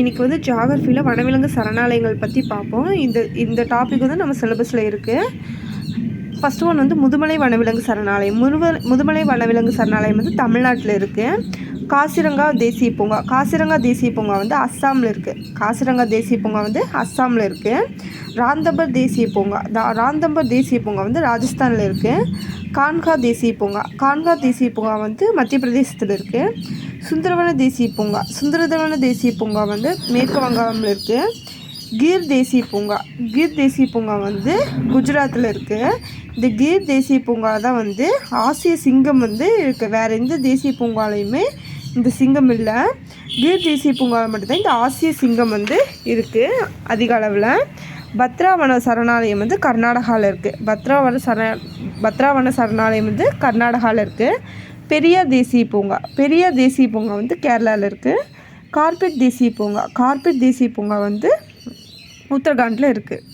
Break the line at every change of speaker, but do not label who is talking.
இன்றைக்கி வந்து ஜியாகிரஃபியில் வனவிலங்கு சரணாலயங்கள் பற்றி பார்ப்போம். இந்த டாபிக் வந்து நம்ம சிலபஸில் இருக்குது. ஃபஸ்ட்டு ஒன் வந்து முதுமலை வனவிலங்கு சரணாலயம். முதுமலை வனவிலங்கு சரணாலயம் வந்து தமிழ்நாட்டில் இருக்குது. காசிரங்கா தேசிய பூங்கா. காசிரங்கா தேசிய பூங்கா வந்து அஸ்ஸாமில் இருக்குது. காசிரங்கா தேசிய பூங்கா வந்து அஸ்ஸாமில் இருக்குது. ராந்தம்பர் தேசிய பூங்கா. ராந்தம்பர் தேசிய பூங்கா வந்து ராஜஸ்தானில் இருக்குது. கான்கா தேசிய பூங்கா. கான்கா தேசிய பூங்கா வந்து மத்திய பிரதேசத்தில் இருக்குது. சுந்தரவன தேசிய பூங்கா. சுந்தரவன தேசிய பூங்கா வந்து மேற்கு வங்காளமில் இருக்குது. கீர் தேசிய பூங்கா. கீர் தேசிய பூங்கா வந்து குஜராத்தில் இருக்குது. இந்த கீர் தேசிய பூங்கா தான் வந்து ஆசிய சிங்கம் வந்து இருக்குது. வேறு எந்த தேசிய பூங்காலையுமே இந்த சிங்கம் இல்லை. கீர் தேசிய பூங்காவில் மட்டும்தான் இந்த ஆசிய சிங்கம் வந்து இருக்குது அதிக அளவில். பத்ராவன சரணாலயம் வந்து கர்நாடகாவில் இருக்குது. பத்ராவன சரணாலயம் வந்து கர்நாடகாவில் இருக்குது. பெரியார் தேசிய பூங்கா. பெரியார் தேசிய பூங்கா வந்து கேரளாவில் இருக்குது. கார்பெட் தேசிய பூங்கா. கார்பெட் தேசிய பூங்கா வந்து உத்தரகாண்டில் இருக்குது.